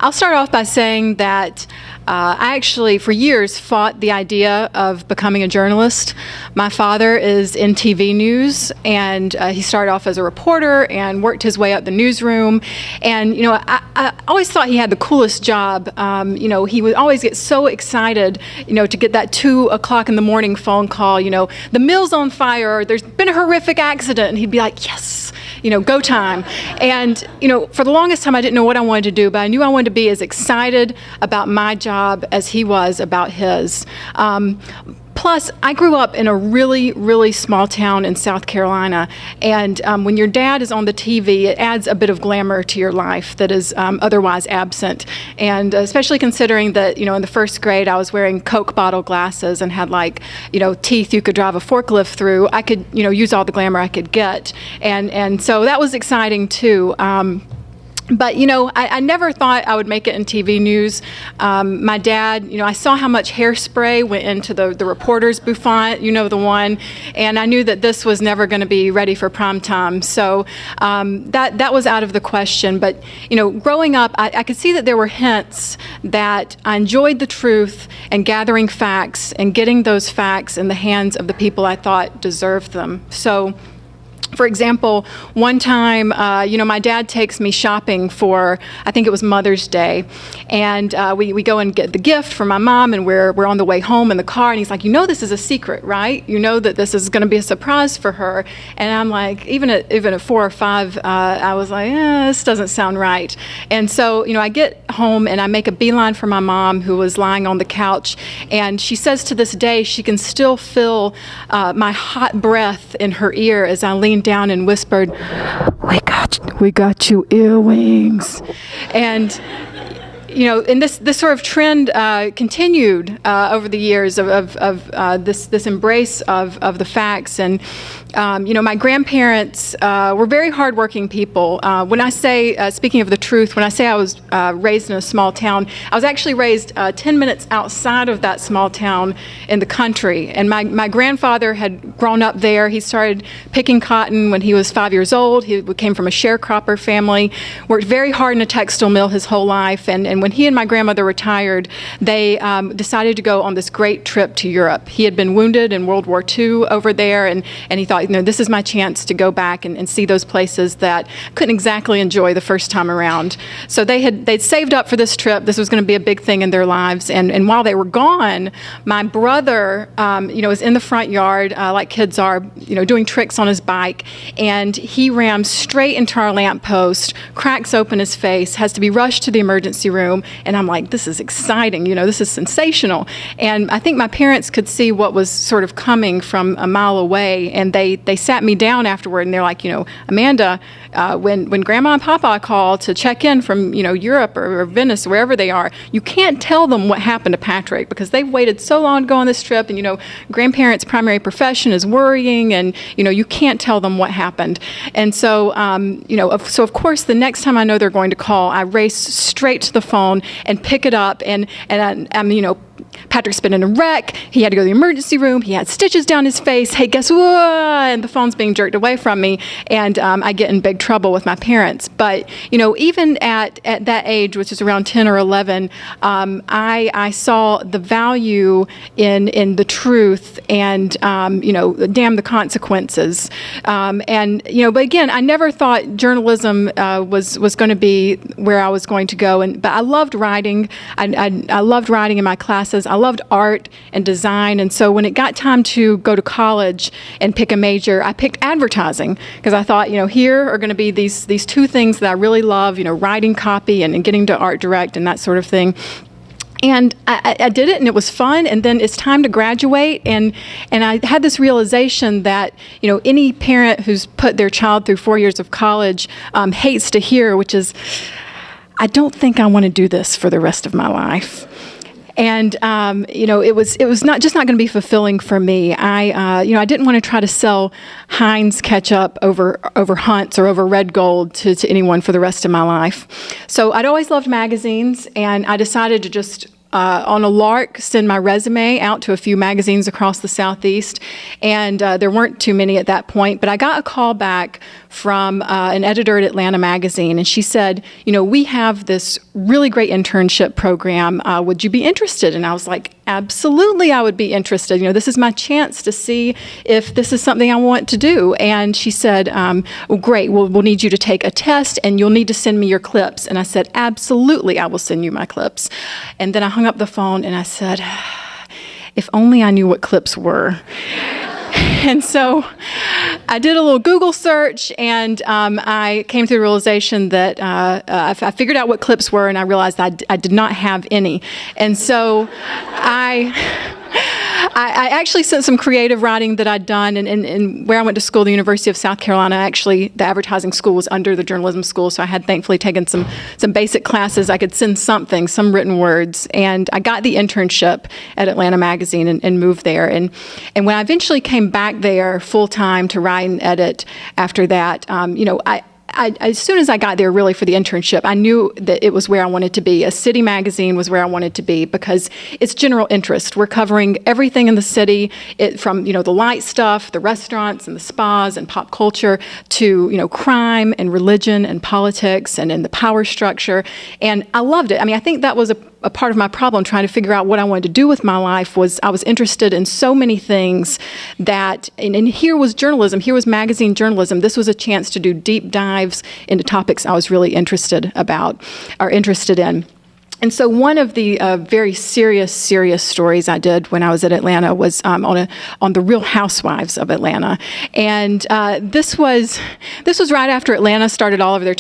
I'll start off by saying that I actually, for years, fought the idea of becoming a journalist. My father is in TV news, and he started off as a reporter and worked his way up the newsroom. And, you know, I always thought he had the coolest job. You know, he would always get so excited, you know, to get that 2 o'clock in the morning phone call, you know, the mill's on fire, there's been a horrific accident. And he'd be like, yes, you know, go time. And, you know, for the longest time, I didn't know what I wanted to do, but I knew I wanted to be as excited about my job as he was about his. Plus, I grew up in a really, really small town in South Carolina, and when your dad is on the TV, it adds a bit of glamour to your life that is otherwise absent. And especially considering that, you know, in the first grade, I was wearing Coke bottle glasses and had, like, you know, teeth you could drive a forklift through. I could, you know, use all the glamour I could get, and so that was exciting too. But, you know, I never thought I would make it in TV news. My dad, you know, I saw how much hairspray went into the reporter's bouffant, you know, the one, and I knew that this was never going to be ready for prime time. So that was out of the question. But, you know, growing up, I could see that there were hints that I enjoyed the truth and gathering facts and getting those facts in the hands of the people I thought deserved them. So, for example, one time, you know, my dad takes me shopping for, I think it was Mother's Day, and we go and get the gift for my mom, and we're on the way home in the car, and he's like, you know, this is a secret, right? You know that this is going to be a surprise for her. And I'm like, even at 4 or 5, I was like, this doesn't sound right. And so, you know, I get home and I make a beeline for my mom, who was lying on the couch, and she says to this day she can still feel my hot breath in her ear as I lean down and whispered, we got you earwings. And, you know, and this sort of trend continued over the years of this embrace of the facts. And you know, my grandparents were very hardworking people. When I say, speaking of the truth, when I say I was raised in a small town, I was actually raised 10 minutes outside of that small town in the country. And my grandfather had grown up there. He started picking cotton when he was 5 years old. He came from a sharecropper family, worked very hard in a textile mill his whole life. And when he and my grandmother retired, they decided to go on this great trip to Europe. He had been wounded in World War II over there, and he thought, you know, this is my chance to go back and see those places that I couldn't exactly enjoy the first time around. So they'd saved up for this trip. This was going to be a big thing in their lives. And while they were gone, my brother, you know, was in the front yard, like kids are, you know, doing tricks on his bike, and he rams straight into our lamppost, cracks open his face, has to be rushed to the emergency room. And I'm like, this is exciting, you know, this is sensational. And I think my parents could see what was sort of coming from a mile away, and they sat me down afterward, and they're like, you know, Amanda, when Grandma and Papa call to check in from, you know, Europe or Venice, wherever they are, you can't tell them what happened to Patrick, because they've waited so long to go on this trip, and, you know, grandparents' primary profession is worrying, and, you know, you can't tell them what happened. And so, you know, so of course, the next time I know they're going to call, I race straight to the phone and pick it up, and I'm, you know, Patrick's been in a wreck. He had to go to the emergency room. He had stitches down his face. Hey, guess what? And the phone's being jerked away from me, and I get in big trouble with my parents. But, you know, even at that age, which is around 10 or 11, I saw the value in the truth, and, you know, damn the consequences. And, you know, but again, I never thought journalism was going to be where I was going to go. But I loved writing. I loved writing in my classes. I loved art and design, and so when it got time to go to college and pick a major, I picked advertising, because I thought, you know, here are going to be these two things that I really love, you know, writing copy and getting to art direct and that sort of thing. And I did it, and it was fun, and then it's time to graduate, and I had this realization that, you know, any parent who's put their child through 4 years of college hates to hear, which is, I don't think I want to do this for the rest of my life. And, you know, it was not going to be fulfilling for me. You know, I didn't want to try to sell Heinz ketchup over Hunt's or over Red Gold to anyone for the rest of my life. So I'd always loved magazines, and I decided to just on a lark, send my resume out to a few magazines across the Southeast, and there weren't too many at that point, but I got a call back from an editor at Atlanta Magazine, and she said, we have this really great internship program. Would you be interested? And I was like, absolutely, I would be interested. This is my chance to see if this is something I want to do. And she said, well, great, we'll need you to take a test, and you'll need to send me your clips. And I said, absolutely, I will send you my clips. And then I hung up the phone, and I said, if only I knew what clips were. And so I did a little Google search, and I came to the realization that I figured out what clips were, and I realized I did not have any. And so I actually sent some creative writing that I'd done, and where I went to school, the University of South Carolina, actually, the advertising school was under the journalism school, so I had thankfully taken some basic classes. I could send something, some written words, and I got the internship at Atlanta Magazine and moved there. And when I eventually came back there full-time to write and edit after that, as soon as I got there really for the internship, I knew that it was where I wanted to be. A city magazine was where I wanted to be because it's general interest. We're covering everything in the city, from the light stuff, the restaurants and the spas and pop culture, to crime and religion and politics and the power structure. And I loved it. I think that was a part of my problem trying to figure out what I wanted to do with my life. Was I was interested in so many things that, and here was journalism, here was magazine journalism. This was a chance to do deep dives into topics I was really interested in. And so one of the very serious stories I did when I was at Atlanta was on the Real Housewives of Atlanta, and this was right after Atlanta started all of their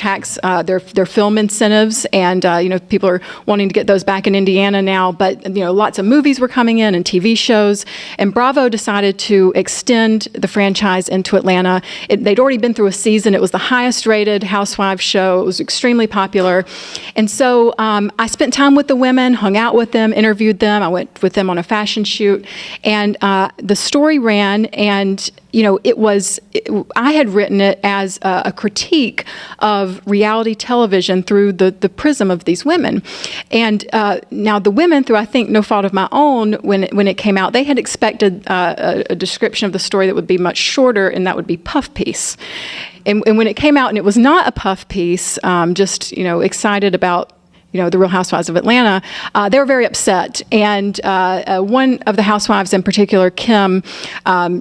their film incentives, and people are wanting to get those back in Indiana now. But lots of movies were coming in and TV shows, and Bravo decided to extend the franchise into Atlanta. They'd already been through a season. It was the highest rated Housewives show. It was extremely popular, and so I spent time with the women, hung out with them, interviewed them. I went with them on a fashion shoot, and the story ran, and I had written it as a critique of reality television through the prism of these women. And now the women, through I think no fault of my own, when it came out, they had expected a description of the story that would be much shorter, and that would be puff piece. And when it came out and it was not a puff piece, just excited about the Real Housewives of Atlanta, they were very upset. And one of the housewives in particular, Kim,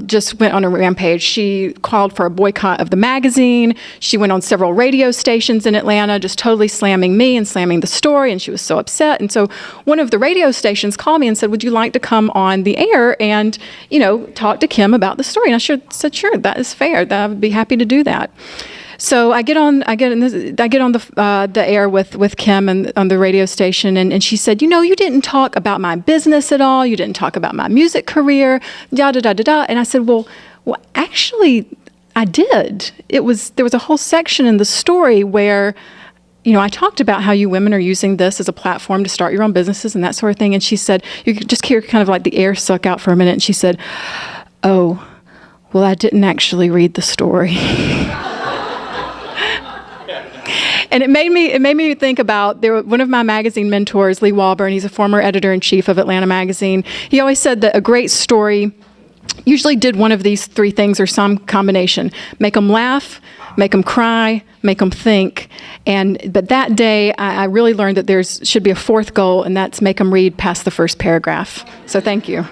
just went on a rampage. She called for a boycott of the magazine. She went on several radio stations in Atlanta, just totally slamming me and slamming the story, and she was so upset. And so one of the radio stations called me and said, would you like to come on the air and, talk to Kim about the story? And I said, sure, that is fair. I would be happy to do that. So I get on the air with Kim and on the radio station, and she said, you didn't talk about my business at all. You didn't talk about my music career, da da da da da. And I said, well, actually, I did. There was a whole section in the story where I talked about how you women are using this as a platform to start your own businesses and that sort of thing. And she said, you could just hear kind of like the air suck out for a minute. And she said, oh, well, I didn't actually read the story. And it made me think about one of my magazine mentors, Lee Walburn. He's a former editor-in-chief of Atlanta Magazine. He always said that a great story usually did one of these three things or some combination: make them laugh, make them cry, make them think. But that day, I really learned that should be a fourth goal, and that's make them read past the first paragraph. So thank you.